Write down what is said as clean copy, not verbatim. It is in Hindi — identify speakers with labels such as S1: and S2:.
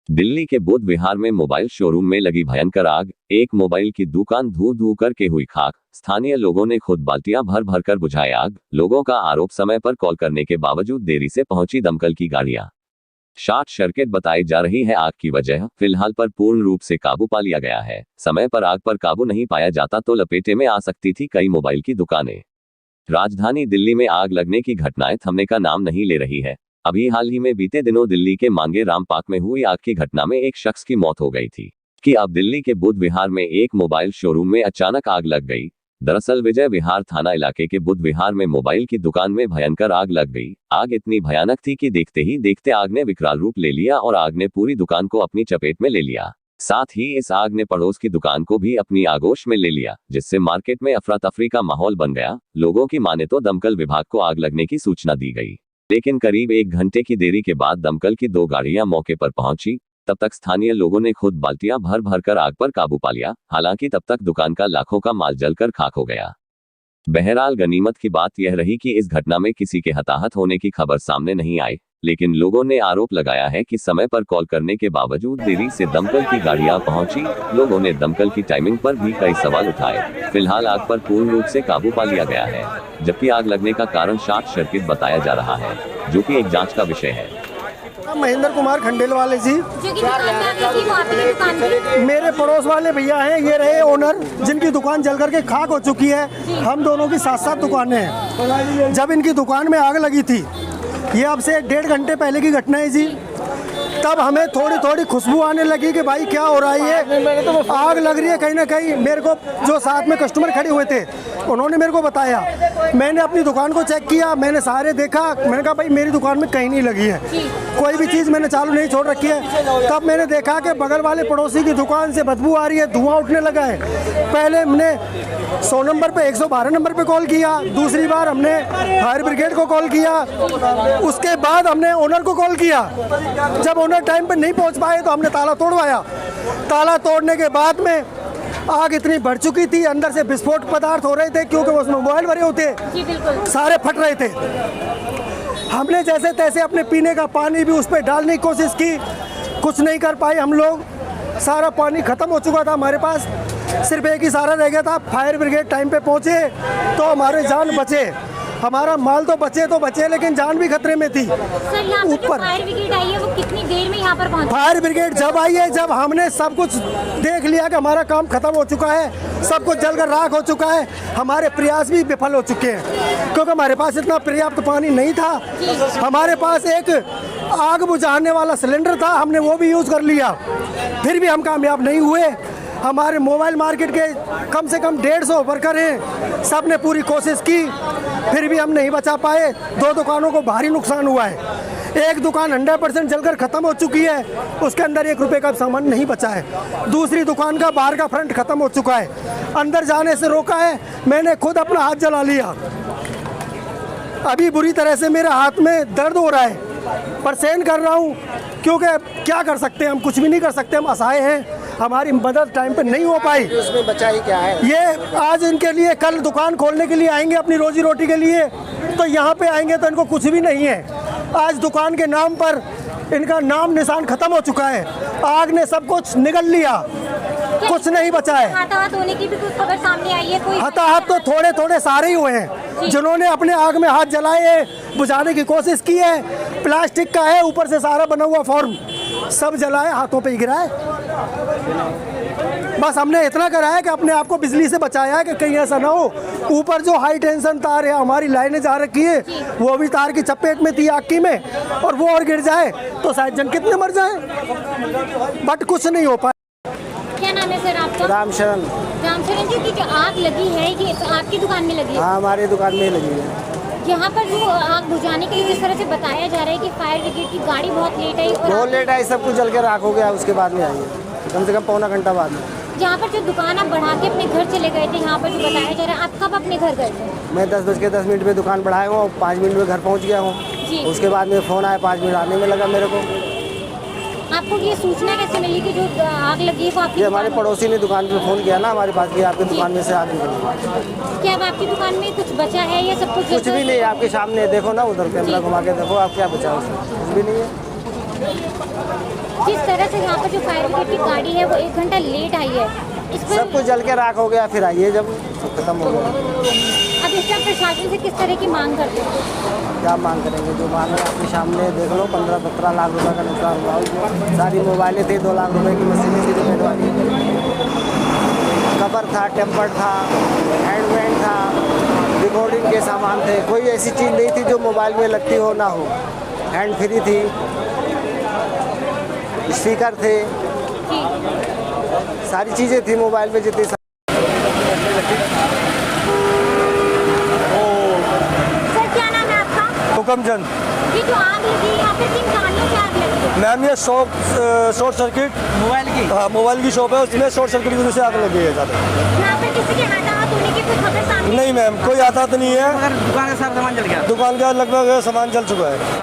S1: दिल्ली के बुद्ध विहार में मोबाइल शोरूम में लगी भयंकर आग, एक मोबाइल की दुकान धू धू करके हुई खाक। स्थानीय लोगों ने खुद बाल्टियां भर भर कर बुझाई आग। लोगों का आरोप समय पर कॉल करने के बावजूद देरी से पहुंची दमकल की गाड़ियां शॉर्ट सर्किट बताई जा रही है आग की वजह। फिलहाल पर पूर्ण रूप से काबू पा लिया गया है। समय पर आग पर काबू नहीं पाया जाता तो लपेटे में आ सकती थी कई मोबाइल की दुकानें। राजधानी दिल्ली में आग लगने की घटनाएं थमने का नाम नहीं ले रही है। अभी हाल ही में बीते दिनों दिल्ली के मांगे राम पार्क में हुई आग की घटना में एक शख्स की मौत हो गई थी कि अब दिल्ली के बुद्ध विहार में एक मोबाइल शोरूम में अचानक आग लग गई। दरअसल विजय विहार थाना इलाके के बुद्ध विहार में मोबाइल की दुकान में भयंकर आग लग गई। आग इतनी भयानक थी कि देखते ही देखते आग ने विकराल रूप ले लिया और आग ने पूरी दुकान को अपनी चपेट में ले लिया। साथ ही इस आग ने पड़ोस की दुकान को भी अपनी आगोश में ले लिया, जिससे मार्केट में अफरा तफरी का माहौल बन गया। लोगों की माने तो दमकल विभाग को आग लगने की सूचना दी गई, लेकिन करीब 1 घंटे की देरी के बाद दमकल की 2 गाड़ियां मौके पर पहुंची। तब तक स्थानीय लोगों ने खुद बाल्टियां भर भर कर आग पर काबू पा लिया। हालांकि तब तक दुकान का लाखों का माल जलकर खाक हो गया। बहरहाल गनीमत की बात यह रही कि इस घटना में किसी के हताहत होने की खबर सामने नहीं आई, लेकिन लोगों ने आरोप लगाया है कि समय पर कॉल करने के बावजूद देरी से दमकल की गाड़ियां पहुंची। लोगों ने दमकल की टाइमिंग पर भी कई सवाल उठाए। फिलहाल आग पर पूर्ण रूप से काबू पा लिया गया है, जबकि आग लगने का कारण शॉर्ट सर्किट बताया जा रहा है, जो कि एक जांच का विषय है।
S2: महेंद्र कुमार खंडेल वाले जी, मेरे पड़ोस वाले भैया हैं, ये रहे ओनर जिनकी दुकान जल करके खाक हो चुकी है। हम दोनों की 7-7 दुकानें हैं। जब इनकी दुकान में आग लगी थी, ये अब से 1.5 घंटे पहले की घटना है जी, तब हमें थोड़ी थोड़ी खुशबू आने लगी कि भाई क्या हो रहा है, ये आग लग रही है कहीं ना कहीं। मेरे को जो साथ में कस्टमर खड़े हुए थे उन्होंने मेरे को बताया। मैंने अपनी दुकान को चेक किया, मैंने सारे देखा, मैंने कहा भाई मेरी दुकान में कहीं नहीं लगी है, कोई भी चीज़ मैंने चालू नहीं छोड़ रखी है। तब मैंने देखा कि बगल वाले पड़ोसी की दुकान से बदबू आ रही है, धुआं उठने लगा है। पहले हमने 100 नंबर पे 112 नंबर पे कॉल किया, दूसरी बार हमने फायर ब्रिगेड को कॉल किया, उसके बाद हमने ओनर को कॉल किया। जब ओनर टाइम पे नहीं पहुंच पाए तो हमने ताला तोड़वाया। ताला तोड़ने के बाद में आग इतनी बढ़ चुकी थी, अंदर से विस्फोट पदार्थ हो रहे थे, क्योंकि उसमें मोबाइल भरे होते सारे फट रहे थे। हमने जैसे तैसे अपने पीने का पानी भी उस पर डालने की कोशिश की, कुछ नहीं कर पाए हम लोग। सारा पानी ख़त्म हो चुका था हमारे पास, सिर्फ एक ही सहारा रह गया था। फायर ब्रिगेड टाइम पे पहुँचे तो हमारे जान बचे, हमारा माल तो बचे लेकिन जान भी खतरे में थी। ऊपर
S3: फायर ब्रिगेड आई है, वो कितनी देर में यहाँ पर पहुँची?
S2: फायर ब्रिगेड जब आई है, जब हमने सब कुछ देख लिया कि हमारा काम खत्म हो चुका है, सब कुछ जलकर राख हो चुका है, हमारे प्रयास भी विफल हो चुके हैं, क्योंकि हमारे पास इतना पर्याप्त पानी नहीं था। हमारे पास एक आग बुझाने वाला सिलेंडर था, हमने वो भी यूज़ कर लिया, फिर भी हम कामयाब नहीं हुए। हमारे मोबाइल मार्केट के कम से कम 150 वर्कर हैं, सब ने पूरी कोशिश की, फिर भी हम नहीं बचा पाए। 2 दुकानों को भारी नुकसान हुआ है। एक दुकान 100% जलकर ख़त्म हो चुकी है, उसके अंदर 1 रुपये का सामान नहीं बचा है। दूसरी दुकान का बाहर का फ्रंट ख़त्म हो चुका है, अंदर जाने से रोका है। मैंने खुद अपना हाथ जला लिया, अभी बुरी तरह से मेरे हाथ में दर्द हो रहा है, परेशान कर रहा हूँ, क्योंकि क्या कर सकते हैं हम, कुछ भी नहीं कर सकते, हम असहाय हैं, हमारी मदद टाइम पे नहीं हो पाई।
S4: उसमें बचा ही क्या है?
S2: ये आज इनके लिए कल दुकान खोलने के लिए आएंगे अपनी रोजी रोटी के लिए, तो यहाँ पे आएंगे तो इनको कुछ भी नहीं है। आज दुकान के नाम पर इनका नाम निशान खत्म हो चुका है, आग ने सब कुछ निगल लिया, कुछ नहीं बचा है।
S3: हताहत होने की भी कुछ खबर सामने आई है? कोई
S2: हताहत तो थोड़े थोड़े सारे ही हुए हैं, जिन्होंने अपने आग में हाथ जलाए, बुझाने की कोशिश की है। प्लास्टिक का है, ऊपर से सारा बना हुआ फॉर्म, सब जलाए, हाथों पे ही गिरा है। बस हमने इतना करा है कि अपने आप को बिजली से बचाया है कि कहीं ऐसा ना हो। ऊपर जो हाई टेंशन तार है, हमारी लाइनें जा रखी है, वो भी तार की चपेट में थी आग की में, और वो और गिर जाए तो शायद जन कितने मर जाए, बट कुछ नहीं हो पाया।
S3: क्या नाम है सर आपका?
S4: रामशरण।
S3: रामशरण जी, की जो आग लगी है ये आपकी दुकान में लगी है?
S4: हाँ, हमारी दुकान में ही लगी है।
S3: यहाँ पर जो आग बुझाने के लिए जिस तरह से बताया जा रहा है कि फायर ब्रिगेड की गाड़ी बहुत लेट आई, और
S4: बहुत लेट आई, सब कुछ जल के राख हो गया, उसके बाद में आई है, कम से कम पौना घंटा बाद में।
S3: यहाँ पर जो दुकान आप बढ़ा के अपने घर चले गए थे, यहाँ पर जो बताया जा रहा है, आप कब अपने घर गए थे?
S4: मैं 10:10 पे दुकान बढ़ाया हूँ, 5 मिनट में घर पहुँच गया हूँ। उसके बाद में फ़ोन आया, 5 मिनट आने में लगा मेरे को।
S3: आपको ये सूचना कैसे मिली कि जो आग लगी है वो आपकी?
S4: हमारे पड़ोसी ने दुकान पे फ़ोन किया ना हमारे पास कि आपकी दुकान में से आग निकली।
S3: क्या अब आपकी दुकान में कुछ बचा है या सब
S4: कुछ भी नहीं, आपके सामने देखो ना, उधर कैमरा घुमा के देखो, आप क्या बचा उसमें, कुछ भी नहीं है।
S3: जिस तरह से यहाँ पर जो फायर ब्रिगेड की गाड़ी है वो 1 घंटा लेट आई है, इस पर
S4: सब कुछ जल के राख हो गया, फिर आइए जब सब खत्म हो गया।
S3: अब इस पर प्रशासन से किस तरह की मांग करते हैं?
S4: क्या मांग करेंगे, जो मांग है आपके सामने देख लो। 15-17 लाख रुपए का नुकसान हुआ उसमें। सारी मोबाइलें थी, 2 लाख रुपए की मशीनें थी रिपेयर वाली, कवर था, टेम्पर था, हैंडबैंड था, रिकॉर्डिंग के सामान थे। कोई ऐसी चीज़ नहीं थी जो मोबाइल में लगती हो ना हो। हैंड फ्री थी, स्पीकर थे, सारी चीज़ें थी मोबाइल में जितनी।
S3: सर क्या नाम है आपका?
S2: हुक्मचंद
S3: ये जो आग लगी यहाँ पे किन कारणों से आग लगी है?
S2: मैम, ये शॉर्ट सर्किट मोबाइल की शॉप है, उसमें शॉर्ट सर्किट की वजह से आग लगी है ज़्यादा।
S3: यहाँ पर किसी के हताहत होने की कोई खबर सामने?
S2: नहीं मैम, कोई आता तो नहीं है।
S5: दुकान का सारा सामान जल गया।
S2: दुकान का लगभग सामान जल चुका है।